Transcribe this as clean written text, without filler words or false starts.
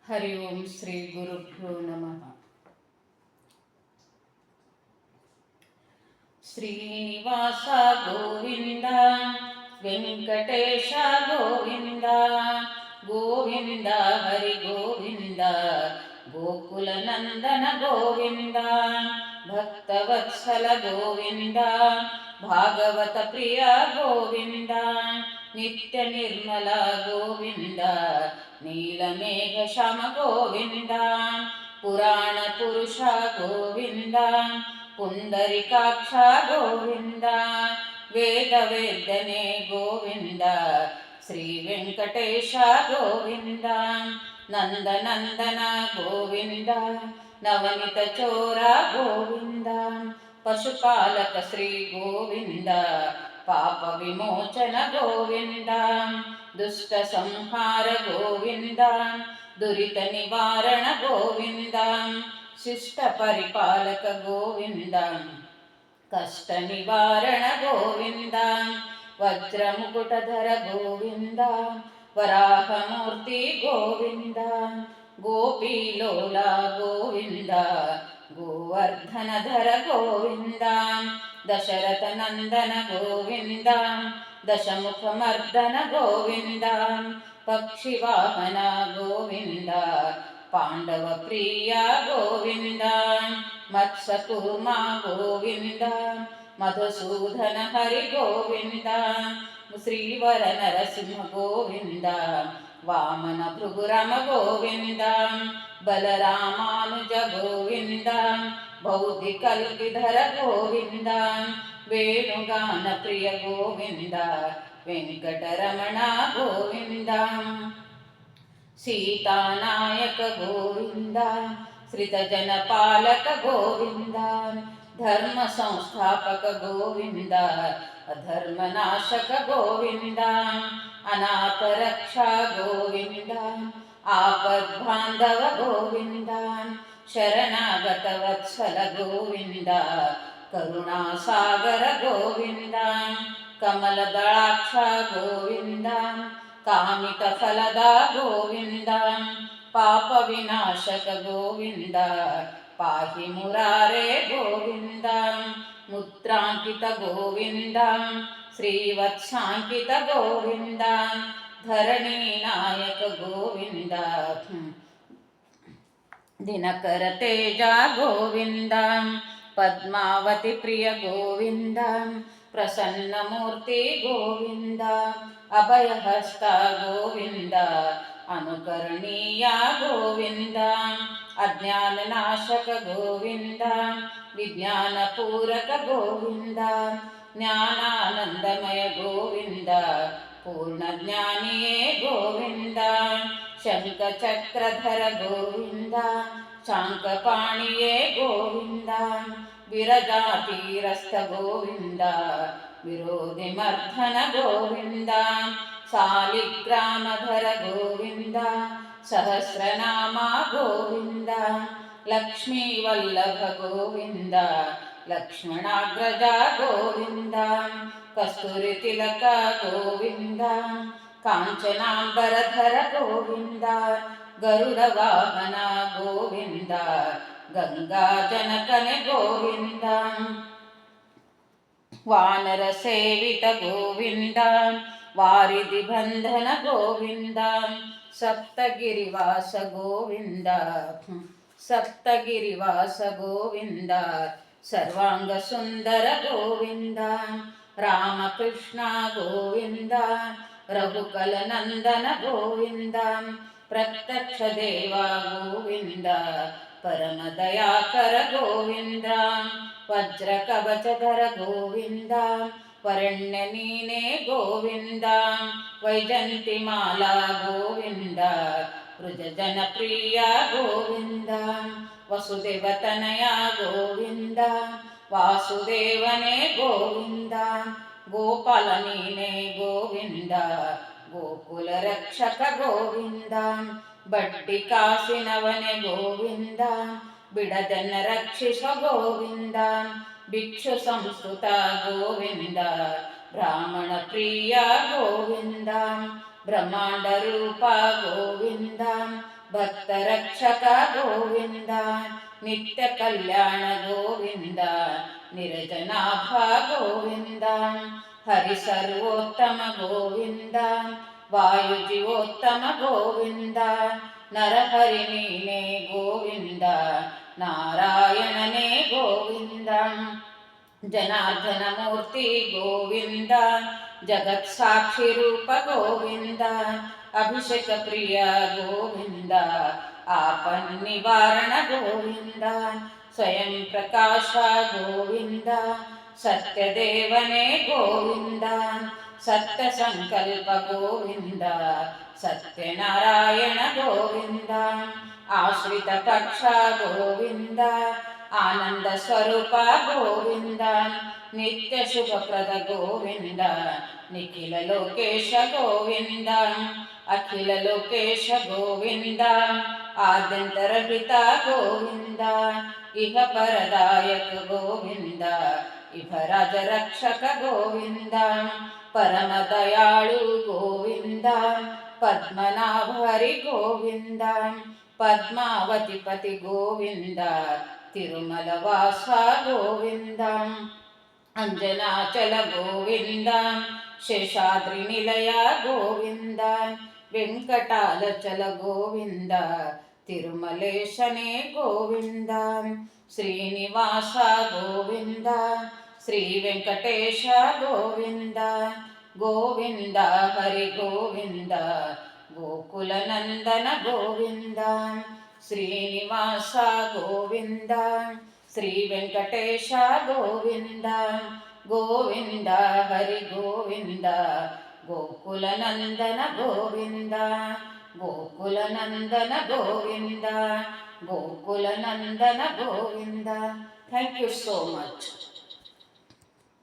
हरि ओम श्री गुरुभ्यो नमः। श्रीनिवास गोविंद वेंकटेश गोविंद गोविंद हरि गोविंद गोकुल नंदन गोविंद भक्तवत्सल गोविंद भागवत प्रिय गोविंद नित्य निर्मल गोविंद नीलमेघ श्याम गोविंद पुराण पुरुष गोविंद पुंडरीकाक्ष गोविंद वेद वेद्यने गोविंद श्री वेंकटेश गोविंद नंदनंदन गोविंद नवनीत चोर गोविंद पशुपालक श्री गोविंद पाप विमोचन गोविंद दुष्ट संहार गोविंद दुरित निवारण गोविंद शिष्ट परिपालक गोविंद कष्ट निवारण गोविंद वज्र मुकुटधर गोविंद वराहमूर्ति गोविंद गोपीलोला गोविंद गोवर्धनधर गोविंद दशरथ नंदन गोविंद दशमुखमर्दन गोविंद पक्षिवाहन गोविंद पांडव प्रिय गोविंद मत्स्यकूर्मा गोविंद मधुसूदन हरि गोविंद श्रीवर नरसिंह गोविंद वामन भृगुराम गोविंद बलरामानुज गोविंद बौद्धिकल्पिधर गोविंद वेणुगान प्रिय गोविंद वेंकटरमण गोविंद सीतानायक गोविंद श्रितजनपालक गोविंद धर्म संस्थापक गोविंद अधर्मनाशक गोविंद अनाथ रक्षा गोविंद आपद्बांधव गोविंद शरणागत वत्सल गोविंद करुणासागर गोविंद कमलदळाक्ष गोविंद कामित फलदा गोविंद पाप विनाशक गोविंद पाहि मुरारे गोविंद मुद्रांकित गोविंद श्रीवत्सांकित गोविंद धरणी नायक गोविंद दिनकर तेजा गोविंद पद्मावती प्रिय गोविंद प्रसन्नमूर्ति गोविंद अभयहस्त गोविंद अनुकरणीय गोविंद अज्ञाननाशक गोविंद विज्ञानपूरक गोविंद ज्ञानानंदमय गोविंद पूर्णज्ञानिये गोविंद शंखचक्रधर गोविंद शांकपाणिये गोविंद विरजातीरस्थ गोविंद विरोधिमर्दन गोविंद शालिग्रामधर गोविंद सहस्रनामा गोविंद लक्ष्मीवल्लभ गोविंद लक्ष्मणाग्रजा गोविंद कस्तूरितिलक गोविंद कांचनांबरधर गोविंद गरुडवाहन गोविंद गंगाजनकन गोविंद वानर सेवित गोविंद वारिधि बंधन गोविंद सप्तगिरिवास गोविंद सप्तगिरिवास गोविंद सर्वांग सुंदर गोविंद रामकृष्ण गोविंद रघुकुल नंदन गोविंद प्रत्यक्ष देवा गोविंद परम दयाकर गोविंद वज्र कवचधर गोविंद वरण्य नीने गोविंद वैजंतीमाला गोविंद वृज जनप्रिय गोविंद वसुदेवतनया गोविंद वासुदेवने गोविंद गोपालनीने गोविंद गोकुल रक्षक गोविंद बड्डी कासिनवने गोविंद बिडदन रक्षिष गोविंद भिक्षु संस्तुत गोविंद ब्राह्मण प्रिय गोविंद ब्रह्मांड रूप गोविंद ಭಕ್ತರಕ್ಷಕ ಗೋವಿಂದ, ನಿತ್ಯ ಕಲ್ಯಾಣ ಗೋವಿಂದ, ನಿರಜನಾಭ ಗೋವಿಂದ, ಹರಿ ಸರ್ವೋತ್ತಮ ಗೋವಿಂದ, ವಾಯು ಜೀವೋತ್ತಮ ಗೋವಿಂದ, ನರಹರಿ ನೀನೇ ಗೋವಿಂದ, ನಾರಾಯಣನೇ ಗೋವಿಂದ, ಜನಾರ್ದನ ಮೂರ್ತಿ ಗೋವಿಂದ, ಜಗತ್ ಸಾಕ್ಷಿ ರೂಪ ಗೋವಿಂದ, ಅಭಿಷೇಕ ಪ್ರಿಯ ಗೋವಿಂದ, ಆಪನ್ ನಿವಾರಣ ಗೋವಿಂದ, ಸ್ವಯಂ ಪ್ರಕಾಶ ಗೋವಿಂದ, ಸತ್ಯದೇವನೇ ಗೋವಿಂದ, ಸತ್ಯ ಸಂಕಲ್ಪ ಗೋವಿಂದ, ಸತ್ಯನಾರಾಯಣ ಗೋವಿಂದ, ಆಶ್ರಿತ ಪಕ್ಷ ಗೋವಿಂದ, ಆನಂದ ಸ್ವರೂಪ ಗೋವಿಂದ, ನಿತ್ಯ ಶುಭಪ್ರದ ಗೋವಿಂದ, ನಿಖಿಲ ಲೋಕೇಶ ಗೋವಿಂದ, ಅಖಿಲ ಲೋಕೇಶ ಗೋವಿಂದ, ಆದ್ಯಂತರಹಿತ ಗೋವಿಂದ, ಇಹ ಪರದಾಯಕ ಗೋವಿಂದ, ಇಹ ರಾಜ ರಕ್ಷಕ ಗೋವಿಂದ, ಪರಮ ದಯಾಳು ಗೋವಿಂದ, ಪದ್ಮನಾಭ ಹರಿ ಗೋವಿಂದ, ಪದ್ಮಾವತಿ ಪತಿ ಗೋವಿಂದ, ತಿರುಮಲ ವಾಸ ಗೋವಿಂದ, ಅಂಜನಾಚಲ ಗೋವಿಂದ, ಶೇಷಾದ್ರಿ ನಿಲಯ ಗೋವಿಂದ, ವೆಂಕಟಾಲಚಲ ಗೋವಿಂದ, ತಿರುಮಲೇಶನೇ ಗೋವಿಂದ, ಶ್ರೀನಿವಾಸ ಗೋವಿಂದ, ಶ್ರೀ ವೆಂಕಟೇಶ ಗೋವಿಂದ, ಗೋವಿಂದ ಹರಿ ಗೋವಿಂದ, ಗೋಕುಲ ನಂದನ ಗೋವಿಂದ, ಶ್ರೀನಿವಾಸ ಗೋವಿಂದ, ಶ್ರೀ ವೆಂಕಟೇಶ ಗೋವಿಂದ, ಗೋವಿಂದ ಹರಿ ಗೋವಿಂದ, ಗೋಕುಲ ನಂದನ ಗೋವಿಂದ, ಗೋಕುಲ ನಂದನ ಗೋವಿಂದ, ಗೋಕುಲ ನಂದನ Govinda. Thank you so much.